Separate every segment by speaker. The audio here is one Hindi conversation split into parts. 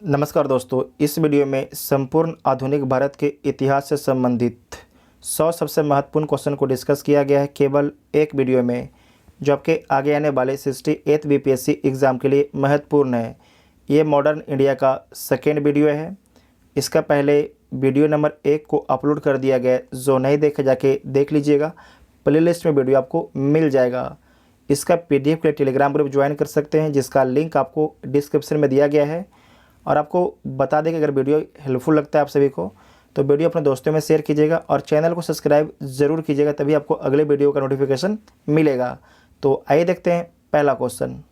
Speaker 1: नमस्कार दोस्तों, इस वीडियो में संपूर्ण आधुनिक भारत के इतिहास से संबंधित 100 सबसे महत्वपूर्ण क्वेश्चन को डिस्कस किया गया है केवल एक वीडियो में, जो आपके आगे आने वाले 68th बीपीएससी एग्ज़ाम के लिए महत्वपूर्ण है। ये मॉडर्न इंडिया का सेकेंड वीडियो है। इसका पहले वीडियो नंबर 1 को अपलोड कर दिया गया है, जो नहीं देखे जाके देख लीजिएगा। प्लेलिस्ट में वीडियो आपको मिल जाएगा। इसका PDF के लिए टेलीग्राम ग्रुप ज्वाइन कर सकते हैं, जिसका लिंक आपको डिस्क्रिप्शन में दिया गया है। और आपको बता दें कि अगर वीडियो हेल्पफुल लगता है आप सभी को तो वीडियो अपने दोस्तों में शेयर कीजिएगा और चैनल को सब्सक्राइब ज़रूर कीजिएगा, तभी आपको अगले वीडियो का नोटिफिकेशन मिलेगा। तो आइए देखते हैं पहला क्वेश्चन।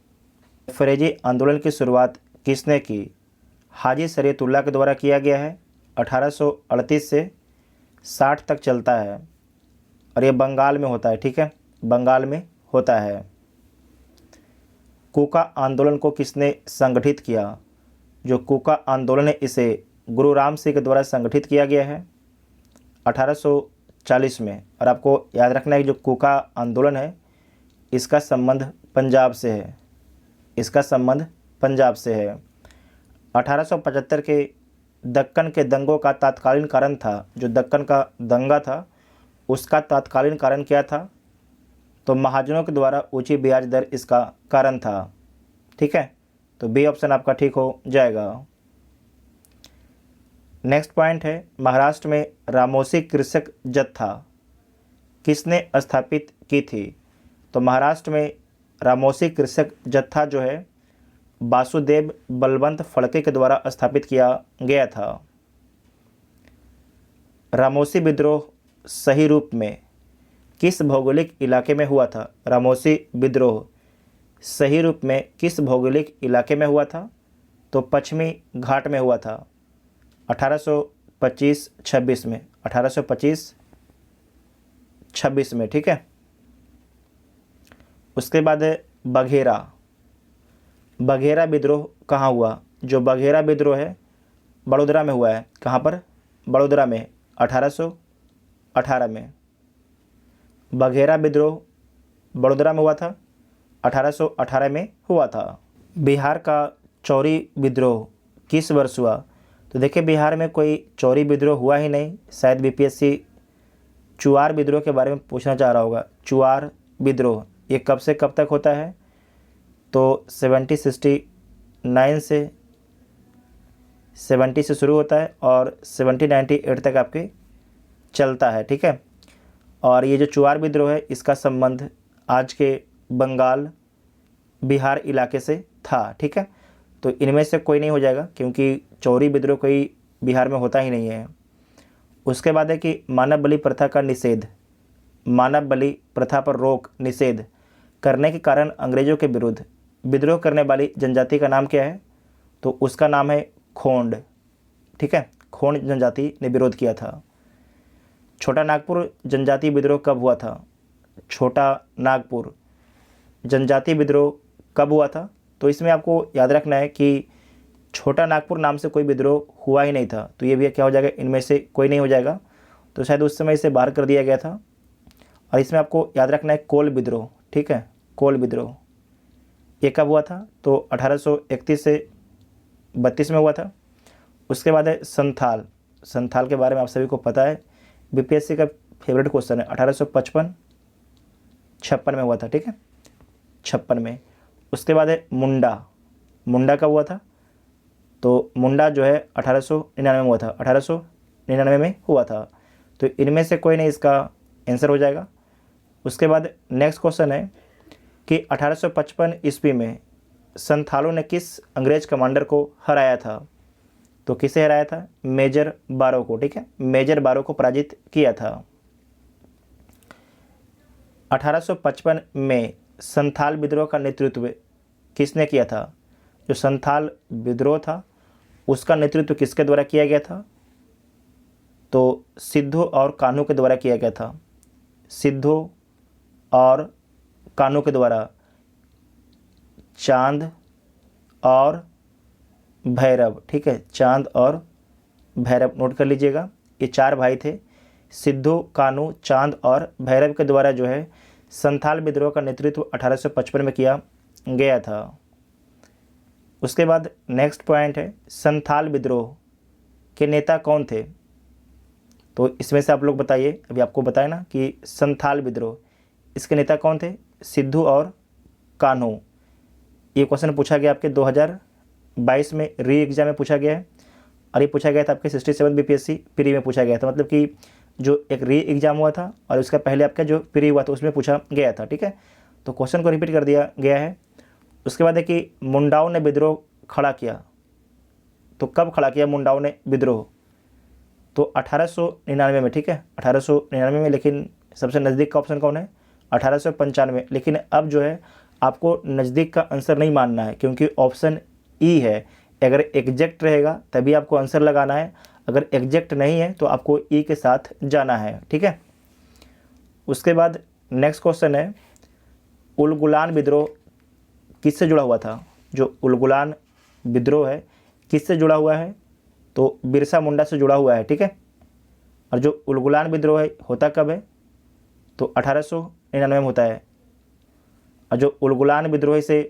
Speaker 1: फ़रेज़ी आंदोलन की शुरुआत किसने की? हाजी शरीयतुल्लाह के द्वारा किया गया है। 1838 से 60 तक चलता है और ये बंगाल में होता है। ठीक है, बंगाल में होता है। कूका आंदोलन को किसने संगठित किया? जो कूका आंदोलन है इसे गुरु राम सिंह के द्वारा संगठित किया गया है 1840 में। और आपको याद रखना है कि जो कूका आंदोलन है इसका संबंध पंजाब से है। इसका संबंध पंजाब से है। 1875 के दक्कन के दंगों का तत्कालीन कारण था, जो दक्कन का दंगा था उसका तत्कालीन कारण क्या था? तो महाजनों के द्वारा ऊंची ब्याज दर इसका कारण था। ठीक है, तो बी ऑप्शन आपका ठीक हो जाएगा। नेक्स्ट पॉइंट है, महाराष्ट्र में रामोसी कृषक जत्था किसने स्थापित की थी? तो महाराष्ट्र में रामोसी कृषक जत्था जो है वासुदेव बलवंत फड़के के द्वारा स्थापित किया गया था। रामोसी विद्रोह सही रूप में किस भौगोलिक इलाके में हुआ था? रामोसी विद्रोह सही रूप में किस भौगोलिक इलाके में हुआ था? तो पश्चिमी घाट में हुआ था 1825-26 में। 1825-26 में। ठीक है, उसके बाद है बघेरा। बघेरा विद्रोह कहाँ हुआ? जो बघेरा विद्रोह है बड़ोदरा में हुआ है। कहाँ पर? बड़ोदरा में 1818 में। बघेरा विद्रोह बड़ोदरा में हुआ था, 1818 में हुआ था। बिहार का चौरी विद्रोह किस वर्ष हुआ? तो देखिए, बिहार में कोई चौरी विद्रोह हुआ ही नहीं। शायद बीपीएससी चुआर विद्रोह के बारे में पूछना चाह रहा होगा। चुआर विद्रोह ये कब से कब तक होता है? तो 70 से शुरू होता है और 7098 तक आपके चलता है। ठीक है, और ये जो चुआर विद्रोह है इसका संबंध आज के बंगाल बिहार इलाके से था। ठीक है, तो इनमें से कोई नहीं हो जाएगा, क्योंकि चौरी विद्रोह कोई बिहार में होता ही नहीं है। उसके बाद है कि मानव बलि प्रथा का निषेध। मानव बलि प्रथा पर रोक निषेध करने के कारण अंग्रेजों के विरुद्ध विद्रोह करने वाली जनजाति का नाम क्या है? तो उसका नाम है खोंड। ठीक है, खोंड जनजाति ने विरोध किया था। छोटा नागपुर जनजाति विद्रोह कब हुआ था? छोटा नागपुर जनजाति विद्रोह कब हुआ था? तो इसमें आपको याद रखना है कि छोटा नागपुर नाम से कोई विद्रोह हुआ ही नहीं था। तो ये भी क्या हो जाएगा? इनमें से कोई नहीं हो जाएगा। तो शायद उस समय इसे बाहर कर दिया गया था। और इसमें आपको याद रखना है कोल विद्रोह। ठीक है, कोल विद्रोह ये कब हुआ था? तो 1831 से 32 में हुआ था। उसके बाद है संथाल। संथाल के बारे में आप सभी को पता है, बीपीएससी का फेवरेट क्वेश्चन है। 1855-56 में हुआ था। ठीक है, 56 में। उसके बाद है मुंडा। मुंडा कब हुआ था? तो मुंडा जो है 1899 में हुआ था। 1899 में हुआ था। तो इनमें से कोई नहीं इसका आंसर हो जाएगा। उसके बाद नेक्स्ट क्वेश्चन है कि 1855 ईस्वी में संथालों ने किस अंग्रेज कमांडर को हराया था? तो किसे हराया था? मेजर बारो को। ठीक है, मेजर बारो को पराजित किया था। 1855 में संथाल विद्रोह का नेतृत्व किसने किया था? जो संथाल विद्रोह था उसका नेतृत्व किसके द्वारा किया गया था? तो सिद्धू और कान्हू के द्वारा किया गया था। सिद्धू और कान्हू के द्वारा। चांद और भैरव। ठीक है, चांद और भैरव नोट कर लीजिएगा। ये 4 भाई थे, सिद्धू, कान्हू, चांद और भैरव के द्वारा जो है संथाल विद्रोह का नेतृत्व 1855 में किया गया था। उसके बाद नेक्स्ट पॉइंट है संथाल विद्रोह के नेता कौन थे। तो इसमें से आप लोग बताइए, अभी आपको बताया ना कि संथाल विद्रोह, इसके नेता कौन थे, सिद्धू और कान्हू। ये क्वेश्चन पूछा गया आपके 2022 में री एग्जाम में पूछा गया है, और ये पूछा गया था आपके 67 बीपीएससी प्री में पूछा गया था। मतलब कि जो एक री एग्जाम हुआ था और उसका पहले आपका जो प्री हुआ था उसमें पूछा गया था। ठीक है, तो क्वेश्चन को रिपीट कर दिया गया है। उसके बाद है कि मुंडाओं ने विद्रोह खड़ा किया, तो कब खड़ा किया मुंडाओं ने विद्रोह, तो 1899 में। ठीक है, 1899 में, लेकिन सबसे नज़दीक का ऑप्शन कौन है, 1895। लेकिन अब जो है आपको नज़दीक का आंसर नहीं मानना है, क्योंकि ऑप्शन ई है। अगर एग्जैक्ट रहेगा तभी आपको आंसर लगाना है, अगर एग्जैक्ट नहीं है तो आपको ई के साथ जाना है। ठीक है, उसके बाद नेक्स्ट क्वेश्चन है उलगुलान विद्रोह किससे जुड़ा हुआ था। जो उलगुलान विद्रोह है किससे जुड़ा हुआ है, तो बिरसा मुंडा से जुड़ा हुआ है। ठीक है, और जो उलगुलान विद्रोह है होता कब है, तो 1899 में होता है। और जो उलगुलान विद्रोह से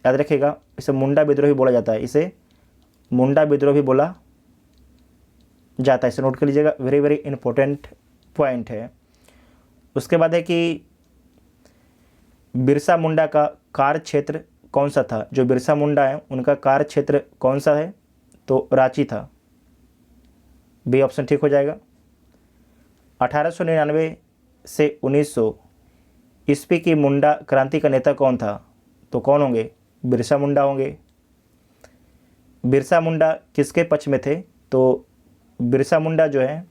Speaker 1: याद रखिएगा, इसे मुंडा विद्रोह भी बोला जाता है, इसे मुंडा विद्रोह भी बोला जाता है। इसे नोट कर लीजिएगा, वेरी वेरी इंपॉर्टेंट पॉइंट है। उसके बाद है कि बिरसा मुंडा का कार्य क्षेत्र कौन सा था। जो बिरसा मुंडा है उनका कार्य क्षेत्र कौन सा है, तो रांची था, बी ऑप्शन ठीक हो जाएगा। 1899 से 1900 ईस्वी की मुंडा क्रांति का नेता कौन था, तो कौन होंगे, बिरसा मुंडा होंगे। बिरसा मुंडा किसके पक्ष में थे, तो बिरसा मुंडा जो है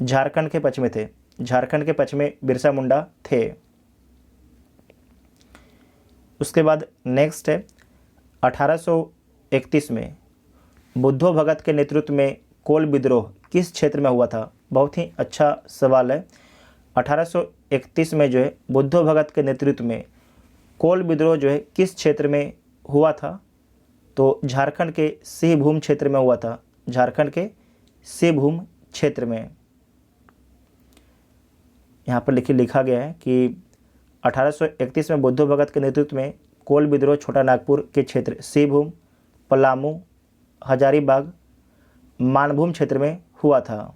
Speaker 1: झारखंड के पक्ष में थे, झारखंड के पक्ष में बिरसा मुंडा थे। उसके बाद नेक्स्ट है 1831 में बुद्धो भगत के नेतृत्व में कोल विद्रोह किस क्षेत्र में हुआ था। बहुत ही अच्छा सवाल है। 1831 में जो है बुद्धो भगत के नेतृत्व में कोल विद्रोह जो है किस क्षेत्र में हुआ था, तो झारखंड के सिंहभूम क्षेत्र में हुआ था, झारखंड के सिंहभूम क्षेत्र में। यहाँ पर लिखा गया है कि 1831 में बुद्धो भगत के नेतृत्व में कोल विद्रोह छोटा नागपुर के क्षेत्र सिंहभूम, पलामू, हजारीबाग, मानभूम क्षेत्र में हुआ था।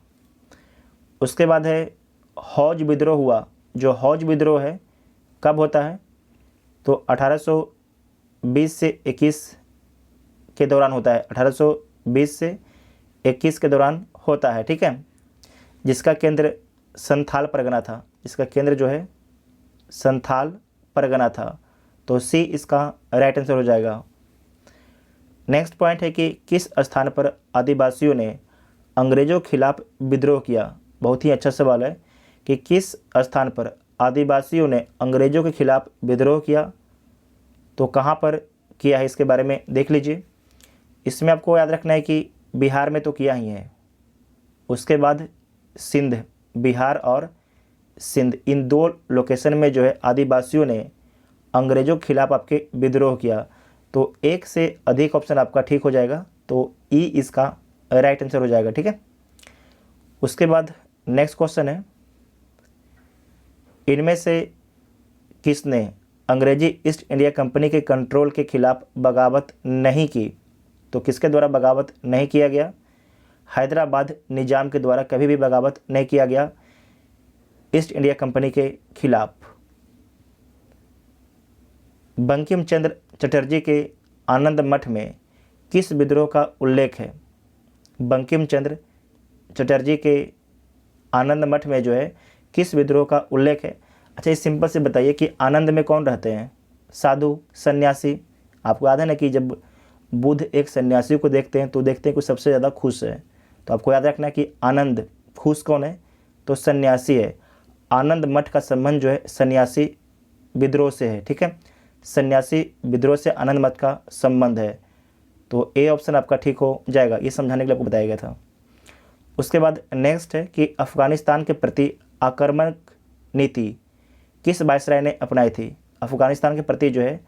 Speaker 1: उसके बाद है हौज विद्रोह हुआ। जो हौज विद्रोह है कब होता है, तो 1820 से 21 के दौरान होता है, 1820 से 21 के दौरान होता है। ठीक है, जिसका केंद्र संथाल परगना था, इसका केंद्र जो है संथाल परगना था, तो सी इसका राइट आंसर हो जाएगा। नेक्स्ट पॉइंट है कि किस स्थान पर आदिवासियों ने अंग्रेज़ों के खिलाफ विद्रोह किया। बहुत ही अच्छा सवाल है कि किस स्थान पर आदिवासियों ने अंग्रेज़ों के खिलाफ विद्रोह किया, तो कहाँ पर किया है इसके बारे में देख लीजिए। इसमें आपको याद रखना है कि बिहार में तो किया ही है, उसके बाद सिंध, बिहार और सिंध, इन दो लोकेशन में जो है आदिवासियों ने अंग्रेज़ों के खिलाफ आपके विद्रोह किया, तो एक से अधिक ऑप्शन आपका ठीक हो जाएगा, तो ई इसका राइट आंसर हो जाएगा। ठीक है, उसके बाद नेक्स्ट क्वेश्चन है इनमें से किसने अंग्रेजी ईस्ट इंडिया कंपनी के कंट्रोल के खिलाफ बगावत नहीं की, तो किसके द्वारा बगावत नहीं किया गया, हैदराबाद निजाम के द्वारा कभी भी बगावत नहीं किया गया ईस्ट इंडिया कंपनी के खिलाफ। बंकिम चंद्र चटर्जी के आनंद मठ में किस विद्रोह का उल्लेख है। बंकिम चंद्र चटर्जी के आनंद मठ में जो है किस विद्रोह का उल्लेख है। अच्छा, इस सिंपल से बताइए कि आनंद में कौन रहते हैं, साधु, सन्यासी। आपको याद है ना कि जब बुद्ध एक सन्यासी को देखते हैं तो देखते हैं कि सबसे ज़्यादा खुश है, तो आपको याद रखना है कि आनंद खुश कौन है, तो सन्यासी है। आनंद मठ का संबंध जो है सन्यासी विद्रोह से है। ठीक है, सन्यासी विद्रोह से आनंद मठ का संबंध है, तो ए ऑप्शन आपका ठीक हो जाएगा। ये समझाने के लिए आपको बताया गया था। उसके बाद नेक्स्ट है कि अफ़गानिस्तान के प्रति आक्रामक नीति किस वायसराय ने अपनाई थी। अफ़गानिस्तान के प्रति जो है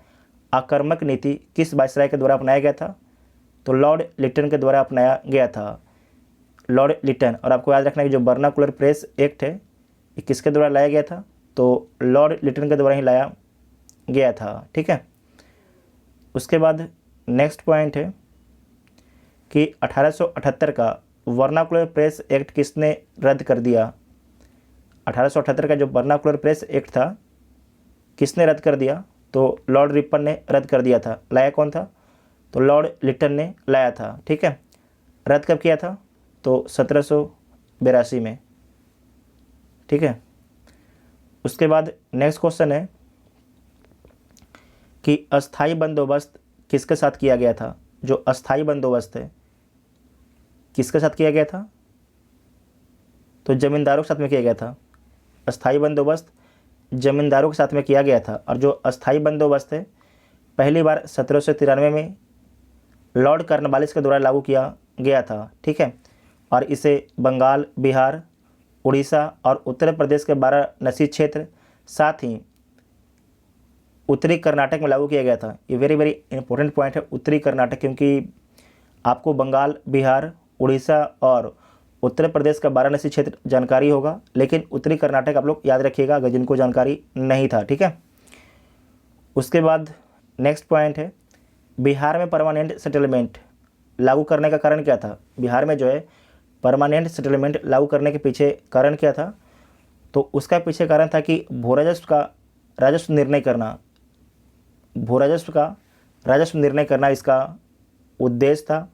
Speaker 1: आक्रामक नीति किस वायसराय के द्वारा अपनाया गया था, तो लॉर्ड लिटन के द्वारा अपनाया गया था, लॉर्ड लिटन। और आपको याद रखना है कि जो वर्नाकुलर प्रेस एक्ट है ये किसके द्वारा लाया गया था, तो लॉर्ड लिटन के द्वारा ही लाया गया था। ठीक है, उसके बाद नेक्स्ट पॉइंट है कि 1878 का वर्नाकुलर प्रेस एक्ट किसने रद्द कर दिया। 1878 का जो वर्नाकुलर प्रेस एक्ट था किसने रद्द कर दिया, तो लॉर्ड रिपन ने रद्द कर दिया था। लाया कौन था, तो लॉर्ड लिटन ने लाया था। ठीक है, रद्द कब किया था, तो 1782 में। ठीक है, उसके बाद नेक्स्ट क्वेश्चन है कि अस्थाई बंदोबस्त किसके साथ किया गया था। जो अस्थाई बंदोबस्त है किसके साथ किया गया था, तो जमींदारों के साथ में किया गया था। अस्थाई बंदोबस्त जमींदारों के साथ में किया गया था। और जो अस्थाई बंदोबस्त है पहली बार 1793 में लॉर्ड कॉर्नवालिस के द्वारा लागू किया गया था। ठीक है, और इसे बंगाल, बिहार, उड़ीसा और उत्तर प्रदेश के वाराणसी क्षेत्र, साथ ही उत्तरी कर्नाटक में लागू किया गया था। ये वेरी वेरी इंपॉर्टेंट पॉइंट है, उत्तरी कर्नाटक, क्योंकि आपको बंगाल, बिहार, उड़ीसा और उत्तर प्रदेश का वाराणसी क्षेत्र जानकारी होगा, लेकिन उत्तरी कर्नाटक आप लोग याद रखिएगा अगर जिनको जानकारी नहीं था। ठीक है, उसके बाद नेक्स्ट पॉइंट है बिहार में परमानेंट सेटलमेंट लागू करने का कारण क्या था। बिहार में जो है परमानेंट सेटलमेंट लागू करने के पीछे कारण क्या था, तो उसका पीछे कारण था कि भूराजस्व का राजस्व निर्णय करना, भूराजस्व का राजस्व निर्णय करना इसका उद्देश्य था।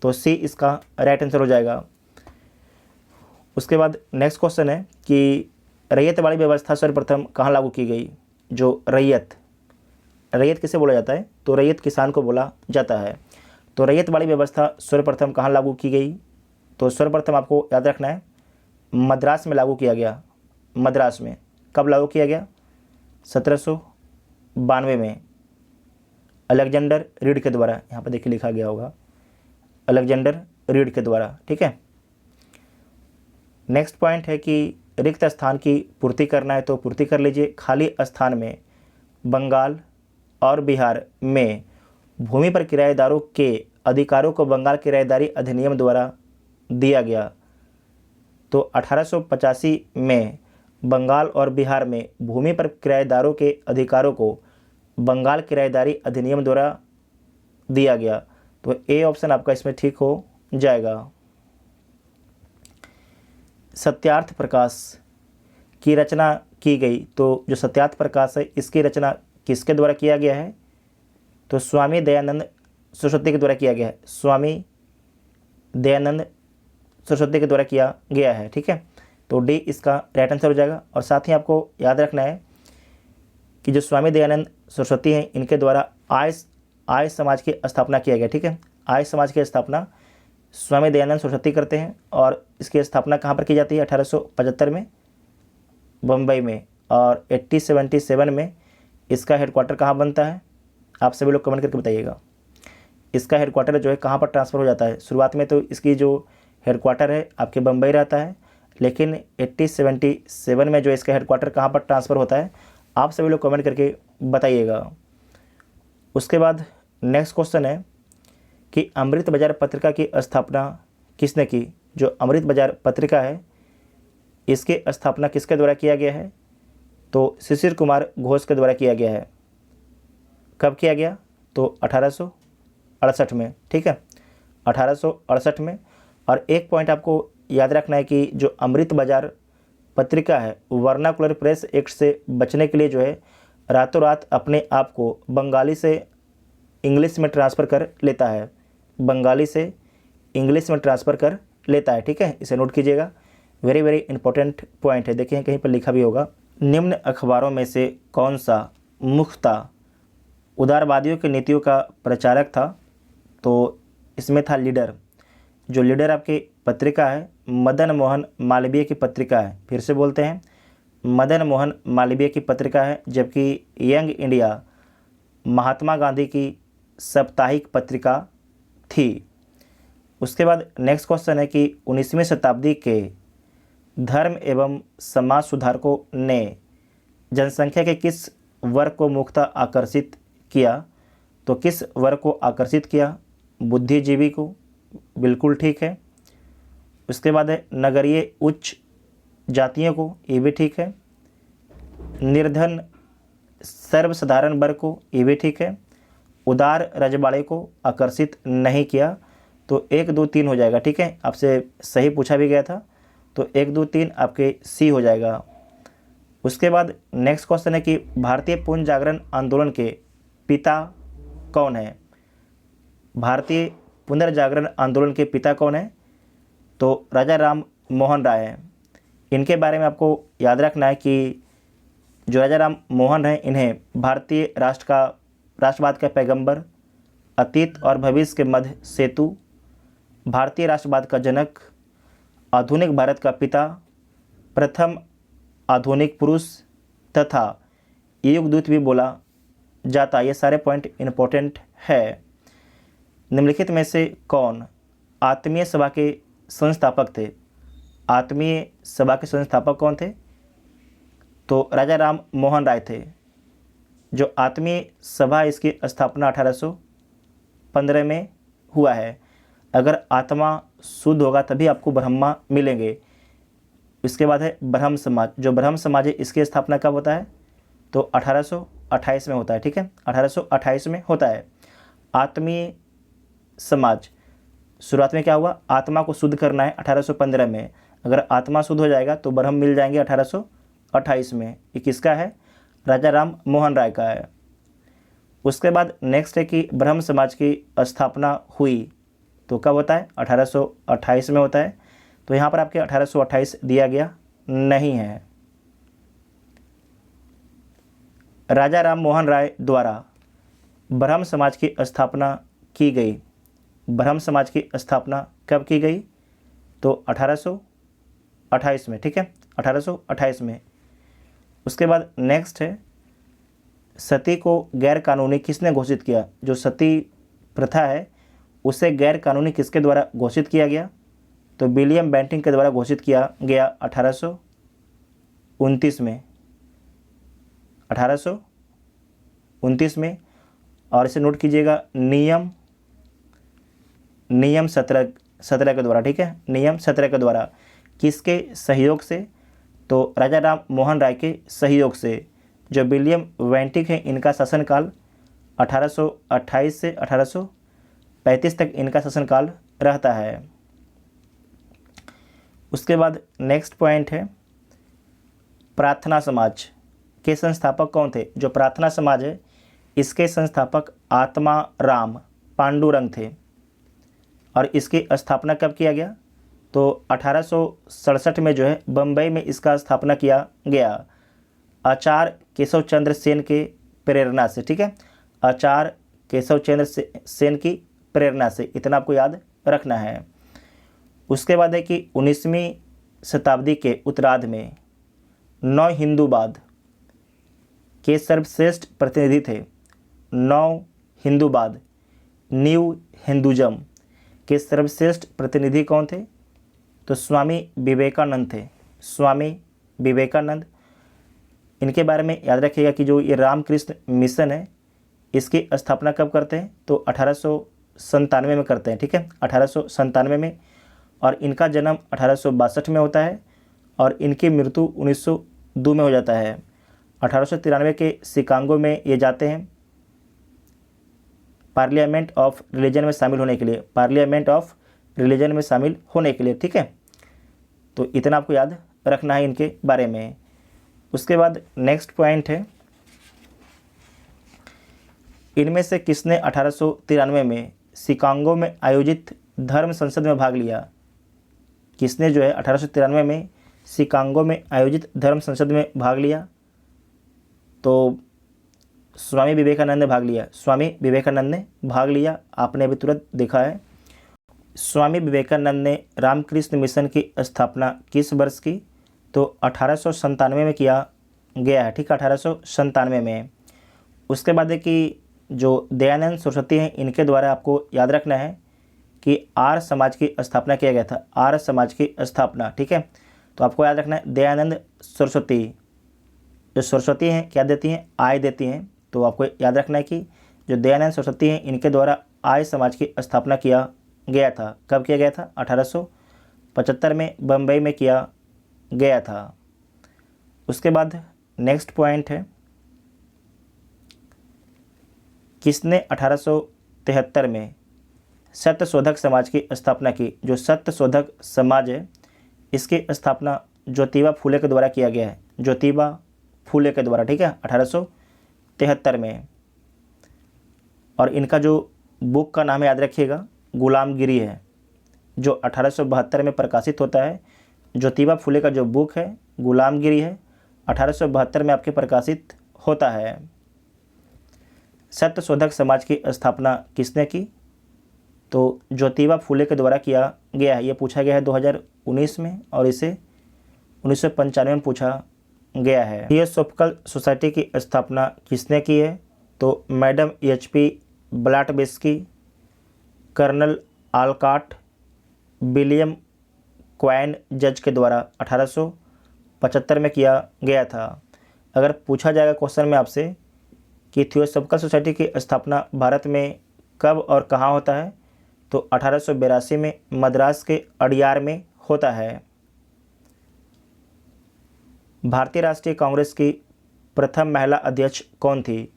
Speaker 1: तो सी इसका राइट आंसर हो जाएगा। उसके बाद नेक्स्ट क्वेश्चन है कि रैयत वाली व्यवस्था सर्वप्रथम कहाँ लागू की गई। जो रैयत किसे बोला जाता है, तो रैयत किसान को बोला जाता है। तो रैयत वाली व्यवस्था सर्वप्रथम कहाँ लागू की गई, तो सर्वप्रथम आपको याद रखना है मद्रास में लागू किया गया। मद्रास में कब लागू किया गया, 1792 में अलेक्जेंडर रीड के द्वारा। यहाँ पर देखिए लिखा गया होगा अलेक्जेंडर रीड के द्वारा। ठीक है, नेक्स्ट पॉइंट है कि रिक्त स्थान की पूर्ति करना है, तो पूर्ति कर लीजिए। खाली स्थान में बंगाल और बिहार में भूमि पर किराएदारों के अधिकारों को बंगाल किराएदारी अधिनियम द्वारा दिया गया। तो 1885 में बंगाल और बिहार में भूमि पर किराएदारों के अधिकारों को बंगाल किराएदारी अधिनियम द्वारा दिया गया। तो ए ऑप्शन आपका इसमें ठीक हो जाएगा। सत्यार्थ प्रकाश की रचना की गई, तो जो सत्यार्थ प्रकाश है इसकी रचना किसके द्वारा किया गया है, तो स्वामी दयानंद सरस्वती के द्वारा किया गया है। स्वामी दयानंद सरस्वती के द्वारा किया गया है। ठीक है, तो डी इसका राइट आंसर हो जाएगा। और साथ ही आपको याद रखना है कि जो स्वामी दयानंद सरस्वती हैं इनके द्वारा आर्य समाज की स्थापना किया गया। ठीक है, आर्य समाज की स्थापना स्वामी दयानंद सरस्वती करते हैं और इसकी स्थापना कहाँ पर की जाती है, 1875 में बम्बई में। और 1877 में इसका हेडक्वार्टर कहाँ बनता है, आप सभी लोग कमेंट करके बताइएगा। इसका हेडक्वार्टर जो है कहाँ पर ट्रांसफ़र हो जाता है। शुरुआत में तो इसकी जो हेडक्वार्टर है आपके बम्बई रहता है, लेकिन 1877 में जो इसका हेडक्वार्टर कहाँ पर ट्रांसफ़र होता है, आप सभी लोग कमेंट करके बताइएगा। उसके बाद नेक्स्ट क्वेश्चन है कि अमृत बाजार पत्रिका की स्थापना किसने की। जो अमृत बाजार पत्रिका है इसकी स्थापना किसके द्वारा किया गया है, तो शिशिर कुमार घोष के द्वारा किया गया है। कब किया गया, तो 1868 में। ठीक है, 1868 में। और एक पॉइंट आपको याद रखना है कि जो अमृत बाजार पत्रिका है वर्नाकुलर प्रेस एक्ट से बचने के लिए जो है रातों रात अपने आप को बंगाली से इंग्लिश में ट्रांसफ़र कर लेता है, बंगाली से इंग्लिश में ट्रांसफ़र कर लेता है। ठीक है, इसे नोट कीजिएगा, वेरी वेरी इंपॉर्टेंट पॉइंट है। देखिए कहीं पर लिखा भी होगा, निम्न अखबारों में से कौन सा मुख्यतः उदारवादियों की नीतियों का प्रचारक था, तो इसमें था लीडर। जो लीडर आपकी पत्रिका है मदन मोहन मालवीय की पत्रिका है। फिर से बोलते हैं, मदन मोहन मालवीय की पत्रिका है, जबकि यंग इंडिया महात्मा गांधी की साप्ताहिक पत्रिका थी। उसके बाद नेक्स्ट क्वेश्चन है कि 19वीं शताब्दी के धर्म एवं समाज सुधारकों ने जनसंख्या के किस वर्ग को मुख्यतः आकर्षित किया, तो किस वर्ग को आकर्षित किया, बुद्धिजीवी को, बिल्कुल ठीक है। उसके बाद है नगरीय उच्च जातियों को, ये भी ठीक है। निर्धन सर्वसाधारण वर्ग को, ये भी ठीक है। उदार रजवाड़े को आकर्षित नहीं किया। तो 1 2 3 हो जाएगा, ठीक है, आपसे सही पूछा भी गया था, तो 1 2 3 आपके सी हो जाएगा। उसके बाद नेक्स्ट क्वेश्चन है कि भारतीय पुनर्जागरण आंदोलन के पिता कौन है? भारतीय पुनर्जागरण आंदोलन के पिता कौन है? तो राजा राम मोहन राय हैं। इनके बारे में आपको याद रखना है कि जो राजा राम मोहन हैं, इन्हें भारतीय राष्ट्रवाद का पैगंबर, अतीत और भविष्य के मध्य सेतु, भारतीय राष्ट्रवाद का जनक, आधुनिक भारत का पिता, प्रथम आधुनिक पुरुष तथा युगदूत भी बोला जाता। ये सारे पॉइंट इम्पोर्टेंट है। निम्नलिखित में से कौन आत्मीय सभा के संस्थापक थे? आत्मीय सभा के संस्थापक कौन थे? तो राजा राम मोहन राय थे। जो आत्मीय सभा, इसकी स्थापना 1815 में हुआ है। अगर आत्मा शुद्ध होगा तभी आपको ब्रह्मा मिलेंगे। इसके बाद है ब्रह्म समाज। जो ब्रह्म समाज है, इसकी स्थापना कब होता है? तो 1828 में होता है, ठीक है, 1828 में होता है। आत्मीय समाज शुरुआत में क्या हुआ? आत्मा को शुद्ध करना है 1815 में। अगर आत्मा शुद्ध हो जाएगा तो ब्रह्म मिल जाएंगे 1828 में। ये किसका है? राजा राम मोहन राय का है। उसके बाद नेक्स्ट है कि ब्रह्म समाज की स्थापना हुई तो कब होता है? 1828 में होता है। तो यहाँ पर आपके 1828 दिया गया नहीं है। राजा राम मोहन राय द्वारा ब्रह्म समाज की स्थापना की गई। ब्रह्म समाज की स्थापना कब की गई? तो 1828 में, ठीक है, 1828 में। उसके बाद नेक्स्ट है सती को गैर कानूनी किसने घोषित किया? जो सती प्रथा है उसे गैर कानूनी किसके द्वारा घोषित किया गया? तो विलियम बेंटिंक के द्वारा घोषित किया गया 1829 में, 1829 में। और इसे नोट कीजिएगा, नियम 17 के द्वारा, ठीक है, नियम 17 के द्वारा। किसके सहयोग से? तो राजा राम मोहन राय के सहयोग से। जो विलियम बेंटिक हैं, इनका शासनकाल 1828 से 1835 तक इनका शासनकाल रहता है। उसके बाद नेक्स्ट पॉइंट है प्रार्थना समाज के संस्थापक कौन थे? जो प्रार्थना समाज है इसके संस्थापक आत्मा राम पांडुरंग थे। और इसकी स्थापना कब किया गया? तो 1867 में जो है बम्बई में इसका स्थापना किया गया आचार्य केशव चंद्र सेन के प्रेरणा से, ठीक है, आचार्य केशव चंद्र सेन की प्रेरणा से। इतना आपको याद रखना है। उसके बाद है कि 19वीं शताब्दी के उत्तरार्ध में नव हिंदूवाद के सर्वश्रेष्ठ प्रतिनिधि थे। नव हिंदूवाद, न्यू हिंदुज़म के सर्वश्रेष्ठ प्रतिनिधि कौन थे? तो स्वामी विवेकानंद थे। स्वामी विवेकानंद। इनके बारे में याद रखिएगा कि जो ये रामकृष्ण मिशन है इसकी स्थापना कब करते हैं? तो 1897 में करते हैं, ठीक है, 1897 में। और इनका जन्म 1862 में होता है और इनकी मृत्यु 1902 में हो जाता है। 1893 के शिकागो में ये जाते हैं पार्लियामेंट ऑफ रिलीजन में शामिल होने के लिए, पार्लियामेंट ऑफ रिलीजन में शामिल होने के लिए, ठीक है। तो इतना आपको याद रखना है इनके बारे में। उसके बाद नेक्स्ट पॉइंट है इनमें से किसने 1893 में शिकागो में आयोजित धर्म संसद में भाग लिया? किसने जो है 1893 में शिकागो में आयोजित धर्म संसद में भाग लिया? तो स्वामी विवेकानंद ने भाग लिया। स्वामी विवेकानंद ने भाग लिया, आपने अभी तुरंत देखा है। स्वामी विवेकानंद ने रामकृष्ण मिशन की स्थापना किस वर्ष की? तो 1897 में किया गया है, ठीक है, 1897 में। उसके बाद है कि जो दयानंद सरस्वती हैं इनके द्वारा आपको याद रखना है कि आर्य समाज की स्थापना किया गया था। आर्य समाज की स्थापना, ठीक है। तो आपको याद रखना है दयानंद सरस्वती, जो सरस्वती हैं क्या देती हैं? आय देती हैं। तो आपको याद रखना है कि जो दयानंद सरस्वती हैं इनके द्वारा आर्य समाज की स्थापना किया गया था। कब किया गया था? 1875 में बम्बई में किया गया था। उसके बाद नेक्स्ट पॉइंट है किसने 1873 में सत्यशोधक समाज की स्थापना की? जो सत्यशोधक समाज है इसकी स्थापना ज्योतिबा फुले के द्वारा किया गया है, ज्योतिबा फुले के द्वारा, ठीक है, 1873 में। और इनका जो बुक का नाम याद रखिएगा गुलामगिरी है, जो 1872 में प्रकाशित होता है। ज्योतिबा फुले का जो बुक है गुलामगिरी है, 1872 में आपके प्रकाशित होता है। सत्यशोधक समाज की स्थापना किसने की? तो ज्योतिबा फुले के द्वारा किया गया है। ये पूछा गया है 2019 में और इसे 1995 में पूछा गया है। थियोसॉफिकल सोसाइटी की स्थापना किसने की है? तो madam HP Blavatsky, colonel Olcott, William Quan जज के द्वारा 1875 में किया गया था। अगर पूछा जाएगा क्वेश्चन में आपसे कि थियोसॉफिकल सोसाइटी की स्थापना भारत में कब और कहाँ होता है, तो 1882 में मद्रास के अडियार में होता है। भारतीय राष्ट्रीय कांग्रेस की प्रथम महिला अध्यक्ष कौन थी?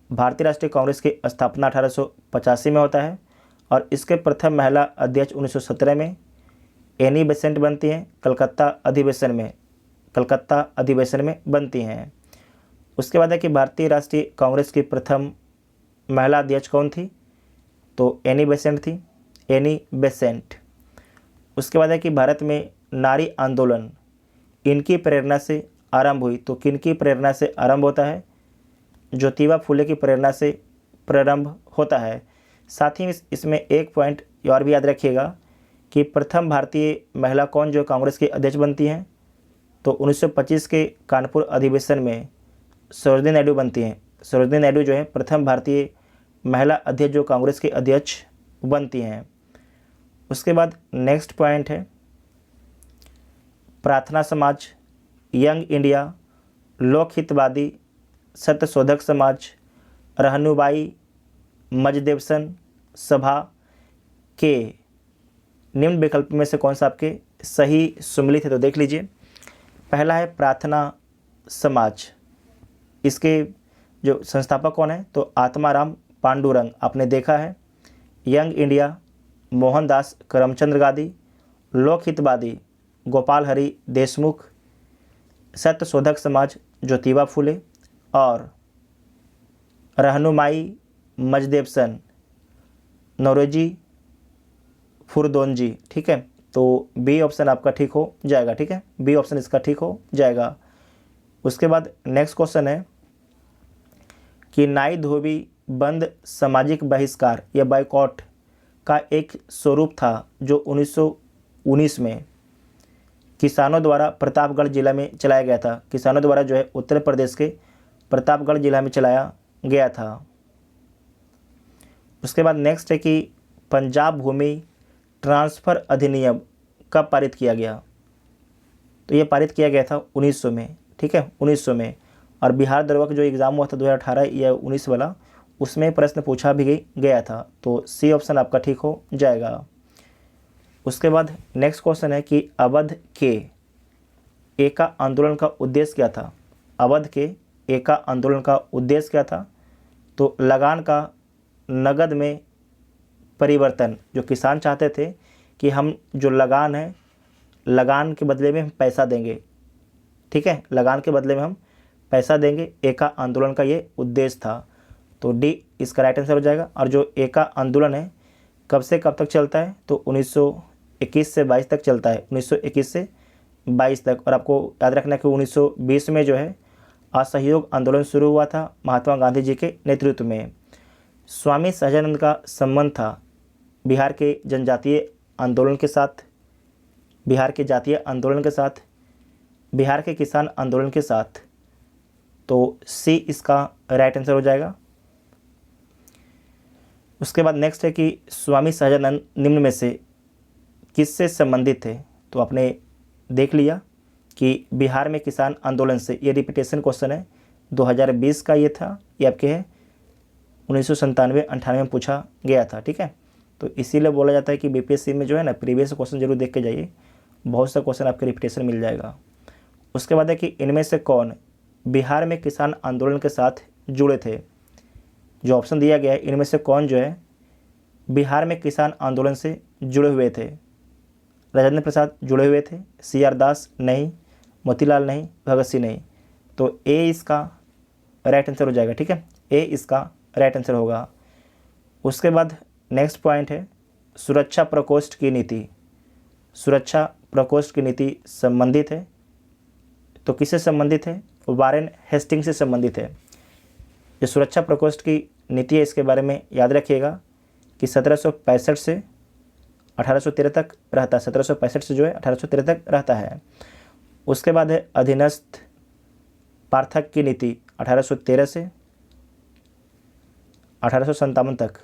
Speaker 1: भारतीय राष्ट्रीय कांग्रेस की स्थापना 1885 में होता है और इसके प्रथम महिला अध्यक्ष 1917 में एनी बेसेंट बनती हैं, कलकत्ता अधिवेशन में बनती हैं। उसके बाद है कि भारतीय राष्ट्रीय कांग्रेस की प्रथम महिला अध्यक्ष कौन थी? तो एनी बेसेंट। उसके बाद है कि भारत में नारी आंदोलन इनकी प्रेरणा से आरंभ हुई, तो किनकी प्रेरणा से आरंभ होता है? ज्योतिबा फुले की प्रेरणा से प्रारंभ होता है। साथ ही इसमें एक पॉइंट और भी याद रखिएगा कि प्रथम भारतीय महिला कौन जो कांग्रेस की अध्यक्ष बनती हैं, तो 1925 के कानपुर अधिवेशन में सरोजिनी नायडू बनती हैं। सरोजिनी नायडू जो है प्रथम भारतीय महिला अध्यक्ष जो कांग्रेस की अध्यक्ष बनती हैं। उसके बाद नेक्स्ट पॉइंट है प्रार्थना समाज, यंग इंडिया, लोकहितवादी, सत्यशोधक समाज, रहनुबाई मजदेवसन सभा के निम्न विकल्प में से कौन सा आपके सही सुमिलित है? तो देख लीजिए, पहला है प्रार्थना समाज। इसके जो संस्थापक कौन है? तो आत्माराम पांडुरंग, आपने देखा है। यंग इंडिया मोहनदास करमचंद गांधी, लोकहितवादी गोपाल हरि देशमुख, सत्यशोधक समाज ज्योतिबा फुले और रहनुमाई मजदेवसन नौरोजी फुरदोंजी। ठीक है, तो बी ऑप्शन आपका ठीक हो जाएगा। ठीक है, बी ऑप्शन इसका ठीक हो जाएगा। उसके बाद नेक्स्ट क्वेश्चन है कि नाई धोबी बंद सामाजिक बहिष्कार या बाइकॉट का एक स्वरूप था जो 1919 में किसानों द्वारा प्रतापगढ़ जिला में चलाया गया था। किसानों द्वारा जो है उत्तर प्रदेश के प्रतापगढ़ जिला में चलाया गया था। उसके बाद नेक्स्ट है कि पंजाब भूमि ट्रांसफ़र अधिनियम कब पारित किया गया? तो ये पारित किया गया था 1900 में। ठीक है, 1900 में। और बिहार दरोगा का जो एग्ज़ाम हुआ था 2018 या 19 वाला, उसमें प्रश्न पूछा भी गया था। तो सी ऑप्शन आपका ठीक हो जाएगा। उसके बाद नेक्स्ट क्वेश्चन है कि अवध के एका आंदोलन का उद्देश्य क्या था? अवध के एका आंदोलन का उद्देश्य क्या था? तो लगान का नगद में परिवर्तन। जो किसान चाहते थे कि हम जो लगान है, लगान के बदले में हम पैसा देंगे। ठीक है, लगान के बदले में हम पैसा देंगे, एका आंदोलन का ये उद्देश्य था। तो डी इसका राइट आंसर हो जाएगा। और जो एका आंदोलन है कब से कब तक चलता है? तो 1921 से 22 तक चलता है, 1921 से 22 तक। और आपको याद रखना है कि 1920 में जो है असहयोग आंदोलन शुरू हुआ था महात्मा गांधी जी के नेतृत्व में। स्वामी सहजानंद का संबंध था बिहार के जनजातीय आंदोलन के साथ, बिहार के जातीय आंदोलन के साथ, बिहार के किसान आंदोलन के साथ। तो सी इसका राइट आंसर हो जाएगा। उसके बाद नेक्स्ट है कि स्वामी सहजानंद निम्न में से किससे संबंधित थे? तो आपने देख लिया कि बिहार में किसान आंदोलन से। ये रिपीटेशन क्वेश्चन है, 2020 का ये था, ये आपके है 1997-98 में पूछा गया था। ठीक है, तो इसीलिए बोला जाता है कि बीपीएससी में जो है ना प्रीवियस क्वेश्चन जरूर देख के जाइए, बहुत सा क्वेश्चन आपके रिपीटेशन मिल जाएगा। उसके बाद है कि इनमें से कौन बिहार में किसान आंदोलन के साथ जुड़े थे? जो ऑप्शन दिया गया है इनमें से कौन जो है बिहार में किसान आंदोलन से जुड़े हुए थे? राजेंद्र प्रसाद जुड़े हुए थे, सी आर दास नहीं, मोतीलाल नहीं, भगत सिंह नहीं। तो ए इसका राइट आंसर हो जाएगा। ठीक है, ए इसका राइट आंसर होगा। उसके बाद नेक्स्ट पॉइंट है सुरक्षा प्रकोष्ठ की नीति। सुरक्षा प्रकोष्ठ की नीति संबंधित है, तो किससे संबंधित है? वारेन हेस्टिंग से संबंधित है। जो सुरक्षा प्रकोष्ठ की नीति है इसके बारे में याद रखिएगा कि 1765 से 1813 तक रहता है। 1765 से जो है 1813 तक रहता है। उसके बाद है अधीनस्थ पार्थक की नीति 1813 से 1857 तक।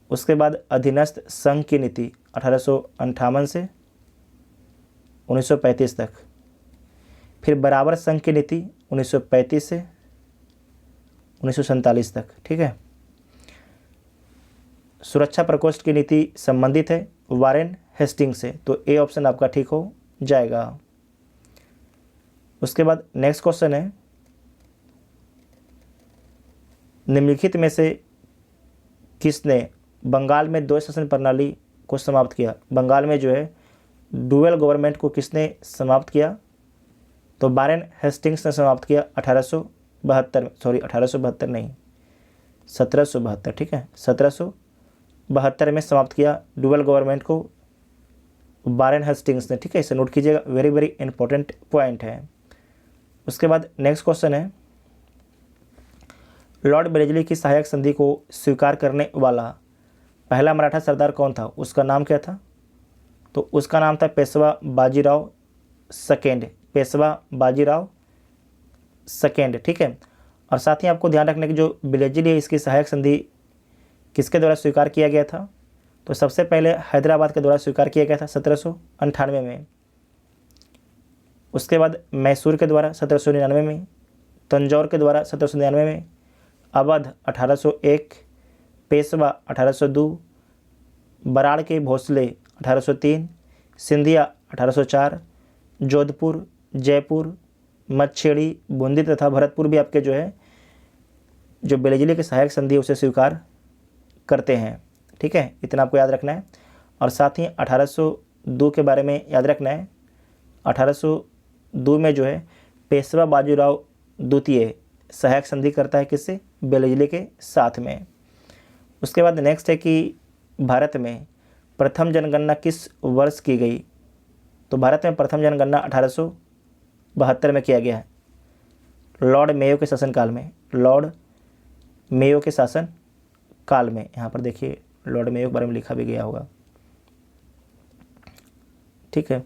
Speaker 1: उसके बाद अधीनस्थ संघ की नीति 1858 से 1935 तक। फिर बराबर संघ की नीति 1935 से 1947 तक। ठीक है, सुरक्षा प्रकोष्ठ की नीति संबंधित है वारेन हेस्टिंग से, तो ए ऑप्शन आपका ठीक हो जाएगा। उसके बाद नेक्स्ट क्वेश्चन है निम्नलिखित में से किसने बंगाल में दो शासन प्रणाली को समाप्त किया? बंगाल में जो है डुअल गवर्नमेंट को किसने समाप्त किया? तो वारेन हेस्टिंग्स ने समाप्त किया 1872 नहीं, 1772। ठीक है, 1772 में समाप्त किया डुअल गवर्नमेंट को वारेन हेस्टिंग्स ने। ठीक है, इसे नोट कीजिएगा, वेरी वेरी इंपॉर्टेंट पॉइंट है। उसके बाद नेक्स्ट क्वेश्चन है लॉर्ड ब्रेजली की सहायक संधि को स्वीकार करने वाला पहला मराठा सरदार कौन था? उसका नाम क्या था? तो उसका नाम था पेशवा बाजीराव सेकेंड, पेशवा बाजीराव सेकेंड। ठीक है, और साथ ही आपको ध्यान रखने की जो ब्रेजली है इसकी सहायक संधि किसके द्वारा स्वीकार किया गया था? तो सबसे पहले हैदराबाद के द्वारा स्वीकार किया गया था 1798 में। उसके बाद मैसूर के द्वारा 1799 में, तंजौर के द्वारा 1799 में, अवध 1801, पेशवा 1802, बराड़ के भोसले 1803, सिंधिया 1804, जोधपुर, जयपुर, मच्छेड़ी, बूंदी तथा भरतपुर भी आपके जो है जो ब्रेजली के सहायक संधि उसे स्वीकार करते हैं। ठीक है, इतना आपको याद रखना है। और साथ ही 1802 के बारे में याद रखना है। 1802 में जो है पेशवा बाजीराव द्वितीय सहायक संधि करता है किससे? ब्रेजली के साथ में। उसके बाद नेक्स्ट है कि भारत में प्रथम जनगणना किस वर्ष की गई? तो भारत में प्रथम जनगणना 1872 में किया गया है, लॉर्ड मेयो के शासनकाल में। लॉर्ड मेयो के शासन काल में, यहाँ पर देखिए लॉर्ड मेयो के बारे में लिखा भी गया होगा। ठीक है,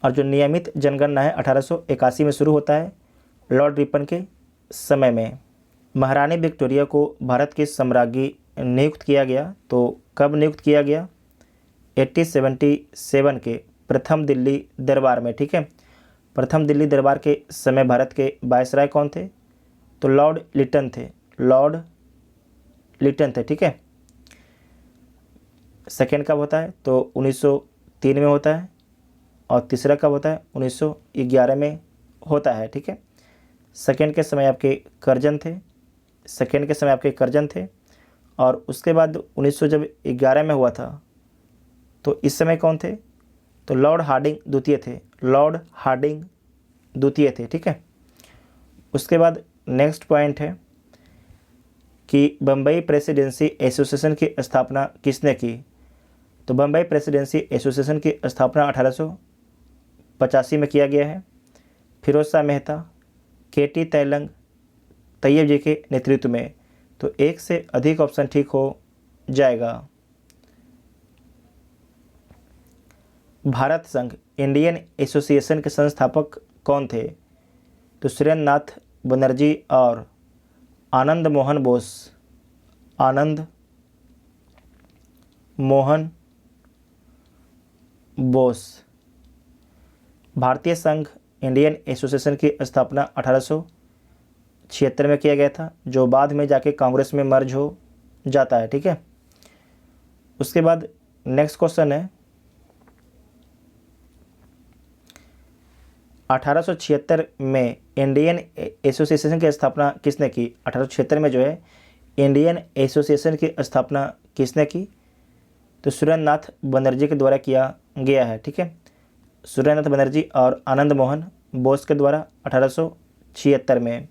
Speaker 1: और जो नियमित जनगणना है 1881 में शुरू होता है लॉर्ड रिपन के समय में। महारानी विक्टोरिया को भारत की सम्राज्ञी नियुक्त किया गया, तो कब नियुक्त किया गया? 1877 के प्रथम दिल्ली दरबार में। ठीक है, प्रथम दिल्ली दरबार के समय भारत के वायसराय कौन थे? तो लॉर्ड लिटन थे, लॉर्ड लिटन थे। ठीक है, सेकेंड कब होता है? तो 1903 में होता है, और तीसरा कब होता है? 1911 में होता है। ठीक है, सेकेंड के समय आपके कर्जन थे, सेकेंड के समय आपके कर्जन थे। और उसके बाद 1911 में हुआ था तो इस समय कौन थे? तो लॉर्ड हार्डिंग द्वितीय थे, लॉर्ड हार्डिंग द्वितीय थे। ठीक है, उसके बाद नेक्स्ट पॉइंट है कि बम्बई प्रेसिडेंसी एसोसिएशन की स्थापना किसने की? तो बम्बई प्रेसिडेंसी एसोसिएशन की स्थापना 1885 में किया गया है फिरोज शाह मेहता, केटी तैलंग, तैयब जी के नेतृत्व में। तो एक से अधिक ऑप्शन ठीक हो जाएगा। भारत संघ इंडियन एसोसिएशन के संस्थापक कौन थे? तो सुरेंद्र नाथ बनर्जी और आनंद मोहन बोस, आनंद मोहन बोस। भारतीय संघ इंडियन एसोसिएशन की स्थापना 1876 में किया गया था, जो बाद में जाके कांग्रेस में मर्ज हो जाता है। ठीक है, उसके बाद नेक्स्ट क्वेश्चन है 1876 में इंडियन एसोसिएशन की स्थापना किसने की? 1876 में जो है इंडियन एसोसिएशन की स्थापना किसने की? तो सुरेंद्रनाथ बनर्जी के द्वारा किया गया है। ठीक है, सुरेंद्रनाथ बनर्जी और आनंद मोहन बोस के द्वारा 1876 में।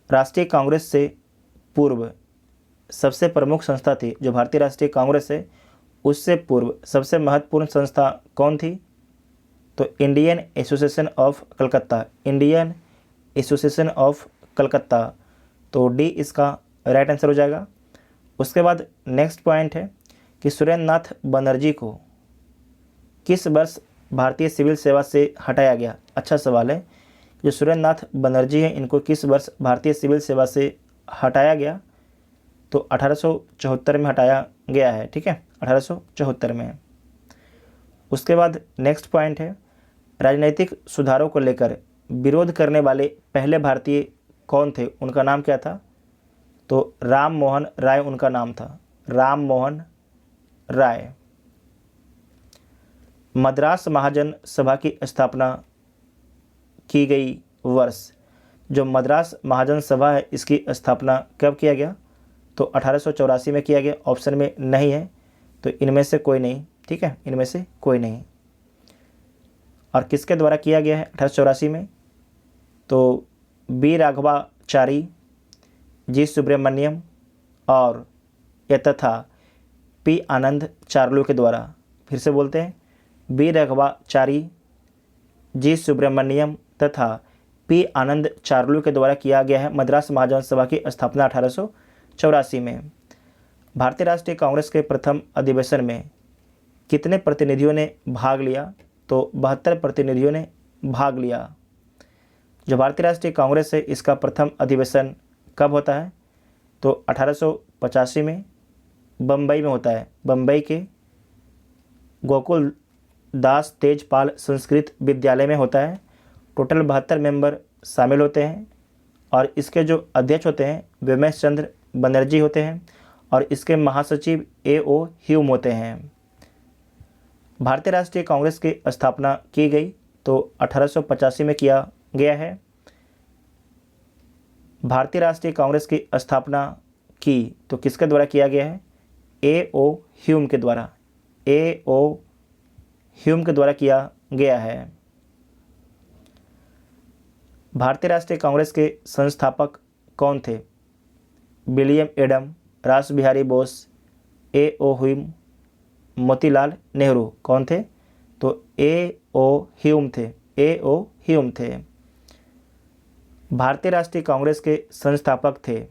Speaker 1: राष्ट्रीय कांग्रेस से पूर्व सबसे प्रमुख संस्था थी, जो भारतीय राष्ट्रीय कांग्रेस है उससे पूर्व सबसे महत्वपूर्ण संस्था कौन थी? तो Indian association of Calcutta, Indian association of Calcutta. तो डी इसका राइट आंसर हो जाएगा। उसके बाद नेक्स्ट पॉइंट है कि सुरेंद्रनाथ बनर्जी को किस वर्ष भारतीय सिविल सेवा से हटाया गया? अच्छा सवाल है। जो सुरेंद्रनाथ बनर्जी हैं इनको किस वर्ष भारतीय सिविल सेवा से हटाया गया? तो 1874 में हटाया गया है। ठीक है, 1874 में। उसके बाद नेक्स्ट पॉइंट है, राजनीतिक सुधारों को लेकर विरोध करने वाले पहले भारतीय कौन थे? उनका नाम क्या था? तो राम मोहन राय उनका नाम था, राम मोहन राय। मद्रास महाजन सभा की स्थापना की गई वर्ष? जो मद्रास महाजन सभा है इसकी स्थापना कब किया गया? तो 1884 में किया गया। ऑप्शन में नहीं है, तो इनमें से कोई नहीं। ठीक है, इनमें से कोई नहीं। और किसके द्वारा किया गया है 1884 में? तो बी राघवाचारी, जी सुब्रमण्यम और तथा पी आनंद चार्लू के द्वारा। फिर से बोलते हैं, बी राघवाचारी, जी सुब्रमण्यम तथा पी आनंद चार्लू के द्वारा किया गया है मद्रास महाजन सभा की स्थापना 1884 में। भारतीय राष्ट्रीय कांग्रेस के प्रथम अधिवेशन में कितने प्रतिनिधियों ने भाग लिया? तो 72 प्रतिनिधियों ने भाग लिया। जो भारतीय राष्ट्रीय कांग्रेस है इसका प्रथम अधिवेशन कब होता है? तो 1885 में बम्बई में होता है। बम्बई के गोकुल दास तेजपाल संस्कृत विद्यालय में होता है। टोटल 72 मेंबर शामिल होते हैं और इसके जो अध्यक्ष होते हैं व्योमेश चंद्र बनर्जी होते हैं और इसके महासचिव A.O. ह्यूम होते हैं। भारतीय राष्ट्रीय कांग्रेस की स्थापना की गई तो 1885 में किया गया है। भारतीय राष्ट्रीय कांग्रेस की स्थापना की तो किसके द्वारा किया गया है? A.O. ह्यूम के द्वारा, A.O. ह्यूम के द्वारा किया गया है। भारतीय राष्ट्रीय कांग्रेस के संस्थापक कौन थे? विलियम एडम, रास बिहारी बोस, A.O. ह्यूम, मोतीलाल नेहरू। कौन थे? तो A.O. ह्यूम थे, A.O. ह्यूम थे। भारतीय राष्ट्रीय कांग्रेस के संस्थापक थे,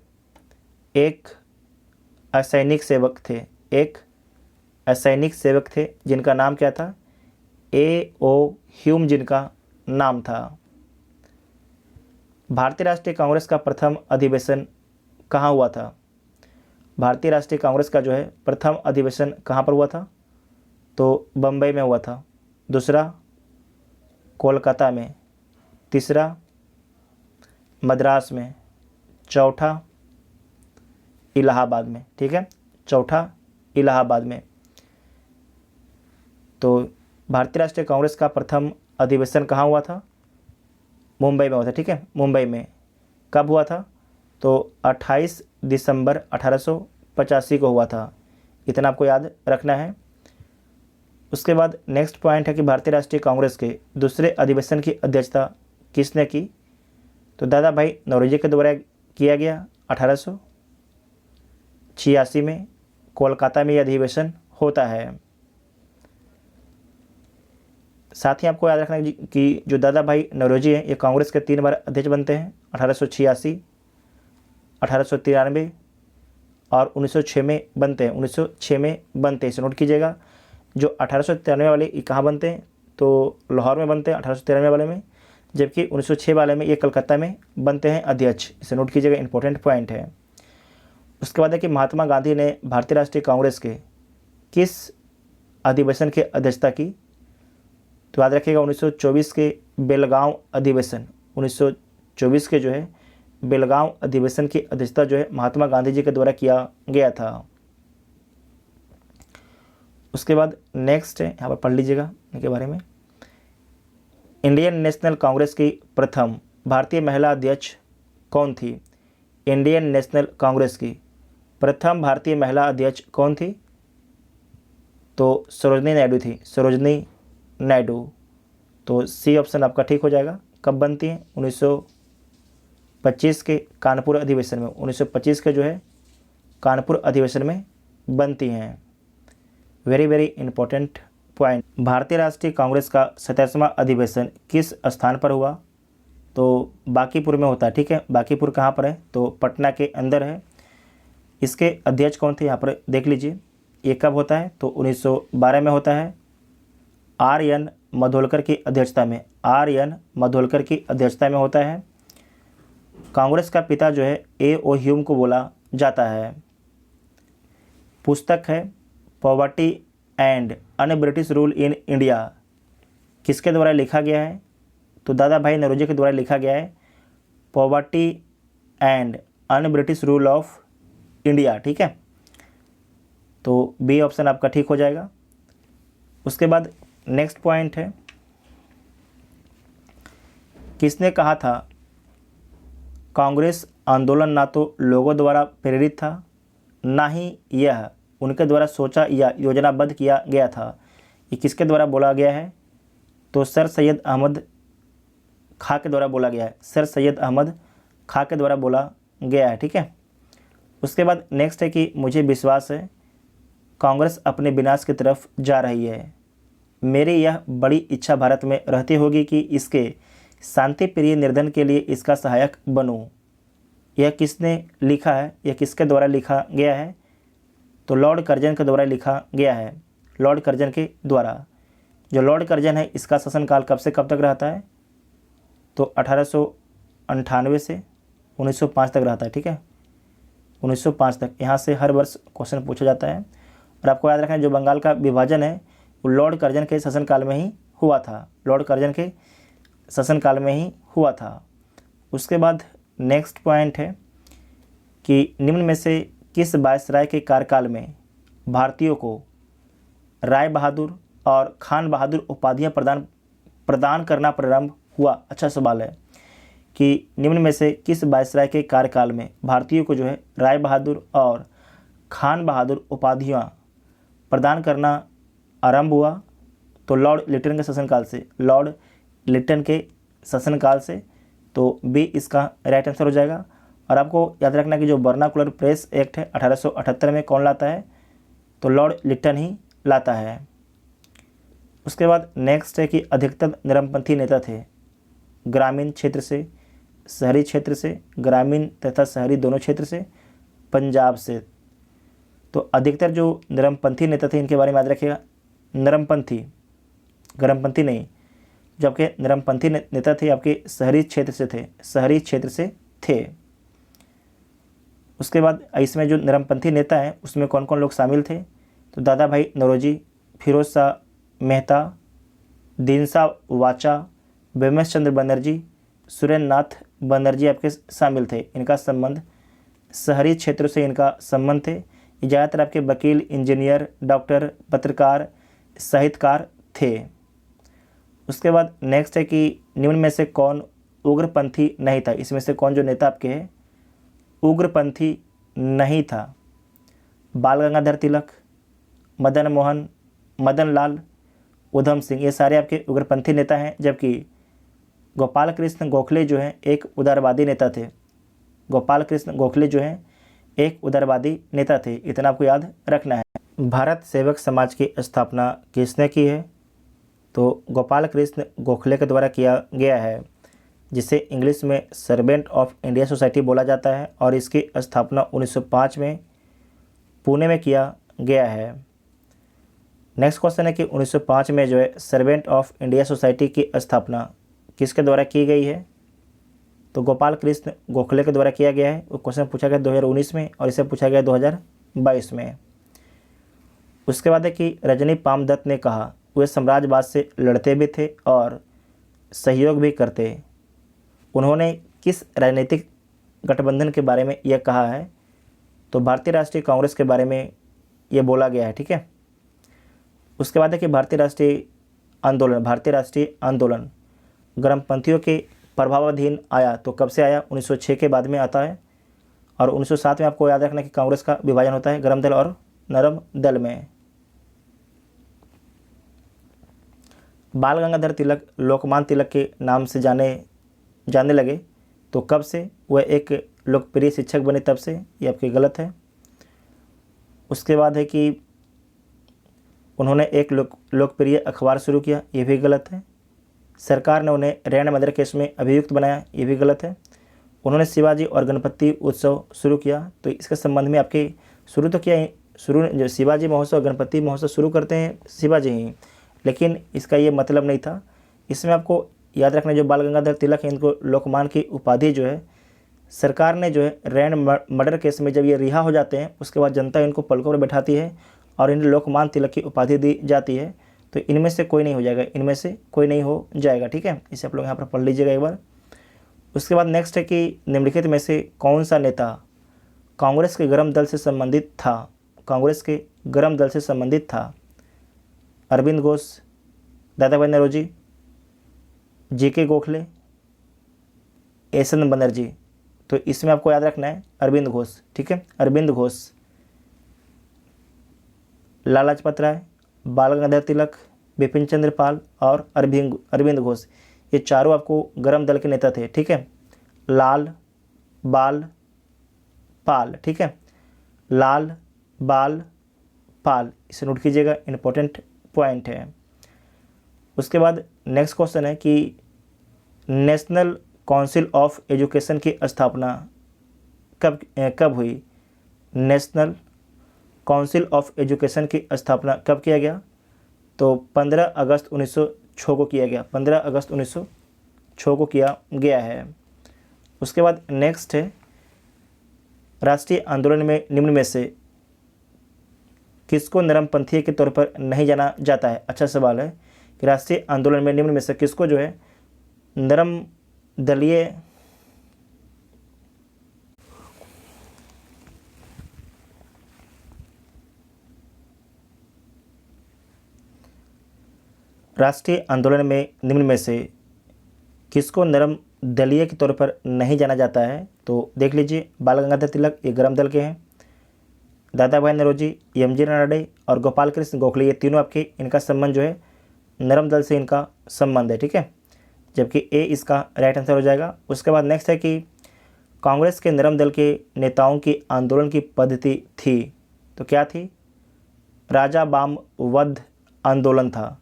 Speaker 1: एक असैनिक सेवक थे, एक असैनिक सेवक थे जिनका नाम क्या था? A.O. ह्यूम जिनका नाम था। भारतीय राष्ट्रीय कांग्रेस का प्रथम अधिवेशन कहाँ हुआ था? भारतीय राष्ट्रीय कांग्रेस का जो है प्रथम अधिवेशन कहाँ पर हुआ था? तो बम्बई में हुआ था। दूसरा कोलकाता में, तीसरा मद्रास में, चौथा इलाहाबाद में। ठीक है, चौथा इलाहाबाद में। तो भारतीय राष्ट्रीय कांग्रेस का प्रथम अधिवेशन कहाँ हुआ था? मुंबई में हुआ था। ठीक है, मुंबई में। कब हुआ था? तो 28 दिसंबर 1885 को हुआ था। इतना आपको याद रखना है। उसके बाद नेक्स्ट पॉइंट है कि भारतीय राष्ट्रीय कांग्रेस के दूसरे अधिवेशन की अध्यक्षता किसने की? तो दादा भाई नौरोजी के द्वारा किया गया 1886 में। कोलकाता में यह अधिवेशन होता है। साथ ही आपको याद रखना है कि जो दादा भाई नौरोजी हैं ये कांग्रेस के 3 बार अध्यक्ष बनते हैं, 1886, 1893 और 1906 में बनते हैं। 1906 में बनते हैं, इसे नोट कीजिएगा। जो 1893 वाले ये कहाँ बनते हैं? तो लाहौर में बनते हैं 1893 वाले में, जबकि 1906 वाले में ये कलकत्ता में बनते हैं अध्यक्ष। इसे नोट कीजिएगा, इंपॉर्टेंट पॉइंट है। उसके बाद है कि महात्मा गांधी ने भारतीय राष्ट्रीय कांग्रेस के किस अधिवेशन की अध्यक्षता की? तो याद रखिएगा 1924 के बेलगांव अधिवेशन, 1924 के जो है बेलगांव अधिवेशन की अध्यक्षता जो है महात्मा गांधी जी के द्वारा किया गया था। उसके बाद नेक्स्ट है, यहाँ पर पढ़ लीजिएगा इनके बारे में। इंडियन नेशनल कांग्रेस की प्रथम भारतीय महिला अध्यक्ष कौन थी? इंडियन नेशनल कांग्रेस की प्रथम भारतीय महिला अध्यक्ष कौन थी? तो सरोजनी नायडू थी, सरोजनी नायडू। तो सी ऑप्शन आपका ठीक हो जाएगा। कब बनती हैं? 1925 के कानपुर अधिवेशन में, 1925 के जो है कानपुर अधिवेशन में बनती हैं। Very very important point. भारतीय राष्ट्रीय कांग्रेस का 27वां अधिवेशन किस स्थान पर हुआ? तो बांकीपुर में होता है, ठीक है। बांकीपुर कहाँ पर है? तो पटना के अंदर है। इसके अध्यक्ष कौन थे? यहाँ पर देख लीजिए। ये कब होता है? तो 1912 में होता है। आर.एन. माडोलकर की अध्यक्षता में, आर.एन. माडोलकर की अध्यक्षता में होता है। कांग्रेस का पिता जो है ए.ओ. ह्यूम को बोला जाता है। पुस्तक है poverty and un British rule in India, किसके द्वारा लिखा गया है? तो दादा भाई नौरोजी के द्वारा लिखा गया है। Poverty and un British rule of India, ठीक है। तो बी ऑप्शन आपका ठीक हो जाएगा। उसके बाद नेक्स्ट पॉइंट है, किसने कहा था कांग्रेस आंदोलन ना तो लोगों द्वारा प्रेरित था, ना ही यह उनके द्वारा सोचा या योजनाबद्ध किया गया था। ये किसके द्वारा बोला गया है? तो सर सैयद अहमद खां के द्वारा बोला गया है। सर सैयद अहमद खां के द्वारा बोला गया है, ठीक है। उसके बाद नेक्स्ट है कि मुझे विश्वास है कांग्रेस अपने विनाश की तरफ जा रही है। मेरी यह बड़ी इच्छा भारत में रहती होगी कि इसके शांति प्रिय निर्धन के लिए इसका सहायक बनूं। यह किसने लिखा है? यह किसके द्वारा लिखा गया है? तो लॉर्ड कर्जन के द्वारा लिखा गया है। लॉर्ड कर्जन के द्वारा। जो लॉर्ड कर्जन है इसका शासनकाल कब से कब तक रहता है? तो 1898 से 1905 तक रहता है, ठीक है। 1905 तक। यहाँ से हर वर्ष क्वेश्चन पूछा जाता है। और आपको याद रखना है जो बंगाल का विभाजन है वो लॉर्ड कर्जन के शासनकाल में ही हुआ था। लॉर्ड कर्जन के शासनकाल में ही हुआ था। उसके बाद नेक्स्ट पॉइंट है कि निम्न में से किस वायसराय के कार्यकाल में भारतीयों को राय बहादुर और खान बहादुर उपाधियां प्रदान करना प्रारंभ हुआ? अच्छा सवाल है कि निम्न में से किस वायसराय के कार्यकाल में भारतीयों को जो है राय बहादुर और खान बहादुर उपाधियां प्रदान करना आरंभ हुआ? तो लॉर्ड लिटन के शासनकाल से, लॉर्ड लिटन के शासनकाल से। तो बी इसका राइट आंसर हो जाएगा। और आपको याद रखना कि जो वर्नाकुलर प्रेस एक्ट है 1878 में कौन लाता है? तो लॉर्ड लिटन ही लाता है। उसके बाद नेक्स्ट है कि अधिकतर नरमपंथी नेता थे ग्रामीण क्षेत्र से, शहरी क्षेत्र से, ग्रामीण तथा शहरी दोनों क्षेत्र से, पंजाब से। तो अधिकतर जो नरमपंथी नेता थे इनके बारे में याद रखिएगा। नरमपंथी, गरमपंथी नहीं। जो आपके नरमपंथी नेता थे आपके शहरी क्षेत्र से थे, शहरी क्षेत्र से थे। उसके बाद इसमें जो नरमपंथी नेता हैं उसमें कौन कौन लोग शामिल थे? तो दादा भाई नौरोजी, फिरोज शाह मेहता, दीनसा वाचा, बेमेश चंद्र बनर्जी, सुरेंद्र नाथ बनर्जी आपके शामिल थे। इनका संबंध शहरी क्षेत्रों से इनका संबंध थे। ज़्यादातर आपके वकील, इंजीनियर, डॉक्टर, पत्रकार, साहित्यकार थे। उसके बाद नेक्स्ट है कि निम्न में से कौन उग्रपंथी नहीं था? इसमें से कौन जो नेता आपके है उग्रपंथी नहीं था? बाल गंगाधर तिलक, मदन मोहन, मदन लाल, उधम सिंह, ये सारे आपके उग्रपंथी नेता हैं। जबकि गोपाल कृष्ण गोखले जो हैं एक उदारवादी नेता थे। गोपाल कृष्ण गोखले जो हैं एक उदारवादी नेता थे। इतना आपको याद रखना है। भारत सेवक समाज की स्थापना किसने की है? तो गोपाल कृष्ण गोखले के द्वारा किया गया है, जिसे इंग्लिश में सर्वेंट ऑफ इंडिया सोसाइटी बोला जाता है। और इसकी स्थापना 1905 में पुणे में किया गया है। नेक्स्ट क्वेश्चन है कि 1905 में जो है सर्वेंट ऑफ इंडिया सोसाइटी की स्थापना किसके द्वारा की गई है? तो गोपाल कृष्ण गोखले के द्वारा किया गया है। वो क्वेश्चन पूछा गया 2019 में और इसे पूछा गया 2022 में। उसके बाद है कि रजनी पामदत्त ने कहा वे साम्राज्यवाद से लड़ते भी थे और सहयोग भी करते। उन्होंने किस राजनीतिक गठबंधन के बारे में यह कहा है? तो भारतीय राष्ट्रीय कांग्रेस के बारे में यह बोला गया है, ठीक है। उसके बाद है कि भारतीय राष्ट्रीय आंदोलन गर्मपंथियों के प्रभावाधीन आया। तो कब से आया? 1906 के बाद में आता है। और 1907 में आपको याद रखना कि कांग्रेस का विभाजन होता है गरम दल और नरम दल में। बाल गंगाधर तिलक लोकमान्य तिलक के नाम से जानने लगे तो कब से? वह एक लोकप्रिय शिक्षक बने तब से, ये आपके गलत है। उसके बाद है कि उन्होंने एक लोकप्रिय अखबार शुरू किया, ये भी गलत है। सरकार ने उन्हें रैन मंदिर केस में अभियुक्त बनाया, ये भी गलत है। उन्होंने शिवाजी और गणपति उत्सव शुरू किया, तो इसके संबंध में आपके शुरू तो किया, जो शिवाजी महोत्सव गणपति महोत्सव शुरू करते हैं शिवाजी ही, लेकिन इसका ये मतलब नहीं था। इसमें आपको याद रखना जो बाल गंगाधर तिलक हैं इनको लोकमान्य की उपाधि जो है सरकार ने जो है रैन मर्डर केस में जब ये रिहा हो जाते हैं उसके बाद जनता इनको पलकों पर बैठाती है और इन्हें लोकमान्य तिलक की उपाधि दी जाती है। तो इनमें से कोई नहीं हो जाएगा, इनमें से कोई नहीं हो जाएगा, ठीक है। इसे आप लोग यहाँ पर पढ़ लीजिएगा एक बार। उसके बाद नेक्स्ट है कि निम्नलिखित में से कौन सा नेता कांग्रेस के गरम दल से संबंधित था? कांग्रेस के गरम दल से संबंधित था। अरविंद घोष, दादा भाई नौरोजी, जीके गोखले, एस.एन. बनर्जी। तो इसमें आपको याद रखना है अरविंद घोष, ठीक है। अरविंद घोष, लाला लाजपत राय, बाल गंगाधर तिलक, बिपिन चंद्र पाल और अरविंद घोष, ये चारों आपको गरम दल के नेता थे, ठीक है। लाल, बाल, पाल, ठीक है। लाल, बाल, पाल, इसे नोट कीजिएगा, इंपॉर्टेंट पॉइंट है। उसके बाद नेक्स्ट क्वेश्चन है कि नेशनल काउंसिल ऑफ एजुकेशन की स्थापना कब हुई? नेशनल काउंसिल ऑफ एजुकेशन की स्थापना कब किया गया? तो 15 अगस्त 1906 को किया गया। 15 अगस्त 1906 को किया गया है। उसके बाद नेक्स्ट है राष्ट्रीय आंदोलन में निम्न में से किसको नरमपंथी के तौर पर नहीं जाना जाता है? अच्छा सवाल है कि राष्ट्रीय आंदोलन में निम्न में से किसको जो है नरम दलीय राष्ट्रीय आंदोलन में निम्न में से किसको नरम दलीय के तौर पर नहीं जाना जाता है? तो देख लीजिए, बाल गंगाधर तिलक ये गरम दल के हैं, दादा भाई नौरोजी, एम.जी. रानडे और गोपाल कृष्ण गोखले, ये तीनों आपके इनका संबंध जो है नरम दल से इनका संबंध है, ठीक है। जबकि ए इसका राइट आंसर हो जाएगा। उसके बाद नेक्स्ट है कि कांग्रेस के नरम दल के नेताओं की आंदोलन की पद्धति थी, तो क्या थी? राजा बाम वध आंदोलन था,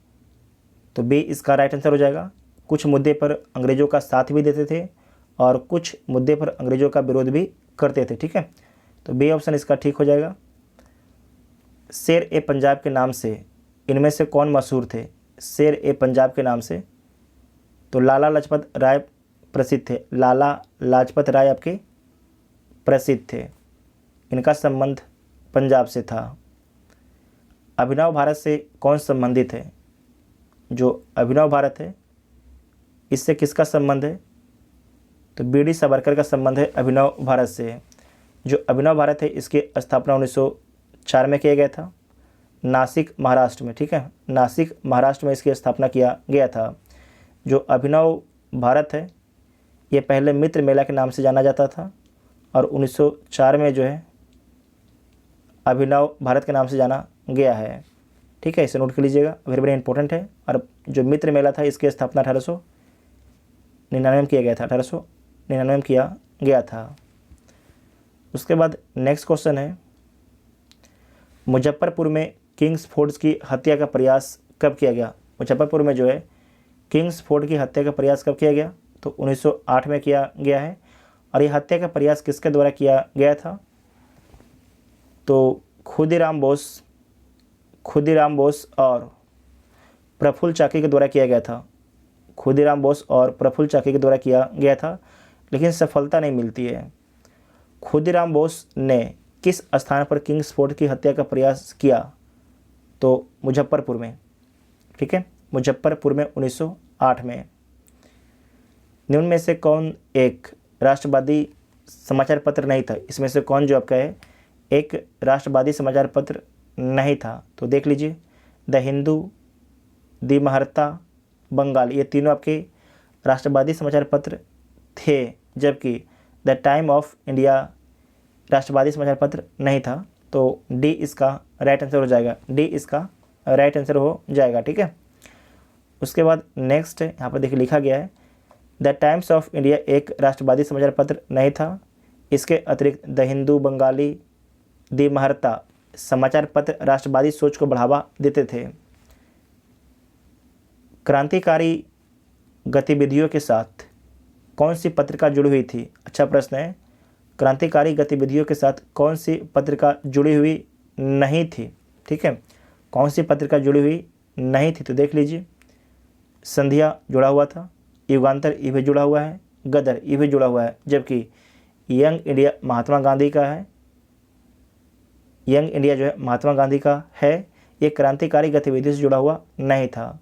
Speaker 1: तो बी इसका राइट आंसर हो जाएगा। कुछ मुद्दे पर अंग्रेज़ों का साथ भी देते थे और कुछ मुद्दे पर अंग्रेज़ों का विरोध भी करते थे, ठीक है। तो बी ऑप्शन इसका ठीक हो जाएगा। शेर ए पंजाब के नाम से इनमें से कौन मशहूर थे? शेर ए पंजाब के नाम से तो लाला लाजपत राय प्रसिद्ध थे। लाला लाजपत राय आपके प्रसिद्ध थे, इनका संबंध पंजाब से था। अभिनव भारत से कौन संबंधित है? जो अभिनव भारत है इससे किसका संबंध है? तो बी.डी. सावरकर का संबंध है अभिनव भारत से। जो अभिनव भारत है इसकी स्थापना 1904 में किया गया था, नासिक महाराष्ट्र में, ठीक है। नासिक महाराष्ट्र में इसकी स्थापना किया गया था। जो अभिनव भारत है ये पहले मित्र मेला के नाम से जाना जाता था और 1904 में जो है अभिनव भारत के नाम से जाना गया है, ठीक है। इसे नोट कर लीजिएगा, वेरी इंपॉर्टेंट है। और जो मित्र मेला था इसकी स्थापना 1899 में किया गया था, 1899 में किया गया था। उसके बाद नेक्स्ट क्वेश्चन है मुजफ्फरपुर में किंग्स फोर्ड की हत्या का प्रयास कब किया गया? मुजफ्फरपुर में जो है किंग्स फोर्ड की हत्या का प्रयास कब किया गया? तो 1908 में किया गया है। और ये हत्या का प्रयास किसके द्वारा किया गया था? तो खुदीराम बोस और प्रफुल्ल चाकी के द्वारा किया गया था। खुदीराम बोस और प्रफुल्ल चाकी के द्वारा किया गया था, लेकिन सफलता नहीं मिलती है। खुदीराम बोस ने किस स्थान पर किंग्स फोर्ड की हत्या का प्रयास किया? तो मुजफ्फरपुर में, ठीक है, मुजफ्फरपुर में 1908 में। निम्न में से कौन एक राष्ट्रवादी समाचार पत्र नहीं था? इसमें से कौन जो आपका है एक राष्ट्रवादी समाचार पत्र नहीं था? तो देख लीजिए, द हिंदू, द महर्ता, बंगाल, ये तीनों आपके राष्ट्रवादी समाचार पत्र थे, जबकि द टाइम ऑफ इंडिया राष्ट्रवादी समाचार पत्र नहीं था, तो डी इसका राइट आंसर हो जाएगा, डी इसका राइट आंसर हो जाएगा। ठीक है, उसके बाद नेक्स्ट यहाँ पर देखिए लिखा गया है द टाइम्स ऑफ इंडिया एक राष्ट्रवादी समाचार पत्र नहीं था। इसके अतिरिक्त द हिंदू, बंगाली, दी महर्ता समाचार पत्र राष्ट्रवादी सोच को बढ़ावा देते थे। क्रांतिकारी गतिविधियों के साथ कौन सी पत्रिका जुड़ी हुई थी? अच्छा प्रश्न है। क्रांतिकारी गतिविधियों के साथ कौन सी पत्रिका जुड़ी हुई नहीं थी? ठीक है, कौन सी पत्रिका जुड़ी हुई नहीं थी? तो देख लीजिए, संध्या जुड़ा हुआ था, युगांतर ये भी जुड़ा हुआ है, गदर ये भी जुड़ा हुआ है, जबकि यंग इंडिया महात्मा गांधी का है। यंग इंडिया जो है महात्मा गांधी का है, ये क्रांतिकारी गतिविधियों से जुड़ा हुआ नहीं था,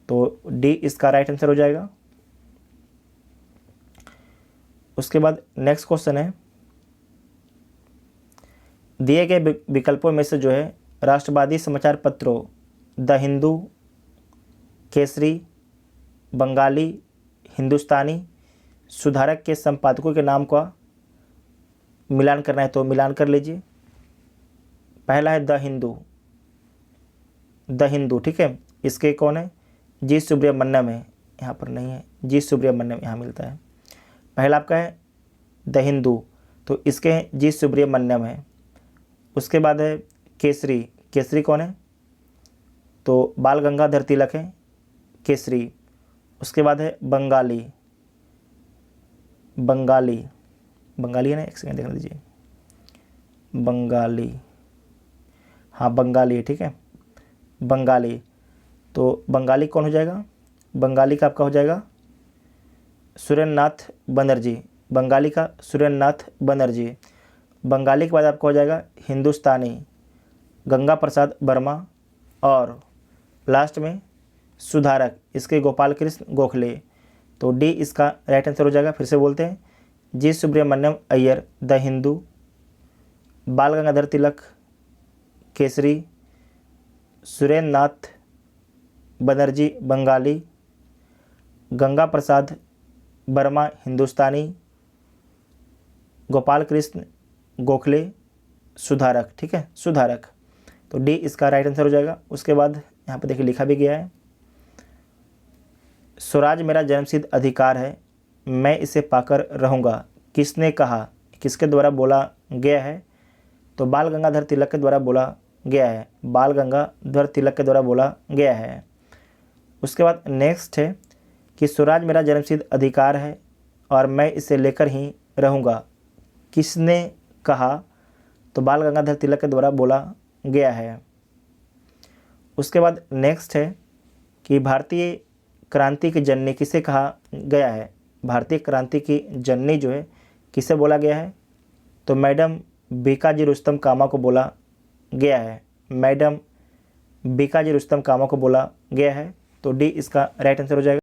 Speaker 1: तो डी इसका राइट आंसर हो जाएगा। उसके बाद नेक्स्ट क्वेश्चन है, दिए गए विकल्पों में से जो है राष्ट्रवादी समाचार पत्रों द हिंदू, केसरी, बंगाली, हिंदुस्तानी, सुधारक के संपादकों के नाम का मिलान करना है, तो मिलान कर लीजिए। पहला है द हिंदू, द हिंदू। ठीक है, इसके कौन है? जी सुब्रमण्यम है, यहाँ पर नहीं है, जी सुब्रमण्यम यहाँ मिलता है। पहला आपका है द हिंदू, तो इसके हैं जी सुब्रमण्यम है। उसके बाद है केसरी, केसरी कौन है? तो बाल गंगाधर तिलक है केसरी। उसके बाद है बंगाली, बंगाली, बंगाली है ना, एक सेकंड देख लीजिए, बंगाली, हाँ बंगाली है। ठीक है, बंगाली, तो बंगाली कौन हो जाएगा? बंगाली का आपका हो जाएगा सुरेंद्रनाथ बनर्जी, बंगाली का सुरेंद्रनाथ बनर्जी। बंगाली के बाद आपका हो जाएगा हिंदुस्तानी, गंगा प्रसाद वर्मा, और लास्ट में सुधारक, इसके गोपाल कृष्ण गोखले, तो डी इसका राइट आंसर हो जाएगा। फिर से बोलते हैं, जी सुब्रमण्यम अय्यर द हिंदू, बाल गंगाधर तिलक केसरी, सुरेंद्रनाथ बनर्जी बंगाली, गंगा प्रसाद वर्मा हिंदुस्तानी, गोपाल कृष्ण गोखले सुधारक। ठीक है, सुधारक, तो डी इसका राइट आंसर हो जाएगा। उसके बाद यहाँ पे देखिए लिखा भी गया है, स्वराज मेरा जन्मसिद्ध अधिकार है, मैं इसे पाकर रहूँगा, किसने कहा? किसके द्वारा बोला गया है? तो बाल गंगाधर तिलक के द्वारा बोला गया है, बाल गंगाधर तिलक के द्वारा बोला गया है। उसके बाद नेक्स्ट है कि स्वराज मेरा जन्मसिद्ध अधिकार है और मैं इसे लेकर ही रहूँगा, किसने कहा? तो बाल गंगाधर तिलक के द्वारा बोला गया है। उसके बाद नेक्स्ट है कि भारतीय क्रांति की जननी किसे कहा गया है? भारतीय क्रांति की जननी जो है किसे बोला गया है? तो मैडम बीकाजी रुस्तम कामा को बोला गया है, मैडम बीकाजी रुस्तम कामा को बोला गया है, तो डी इसका राइट आंसर हो जाएगा।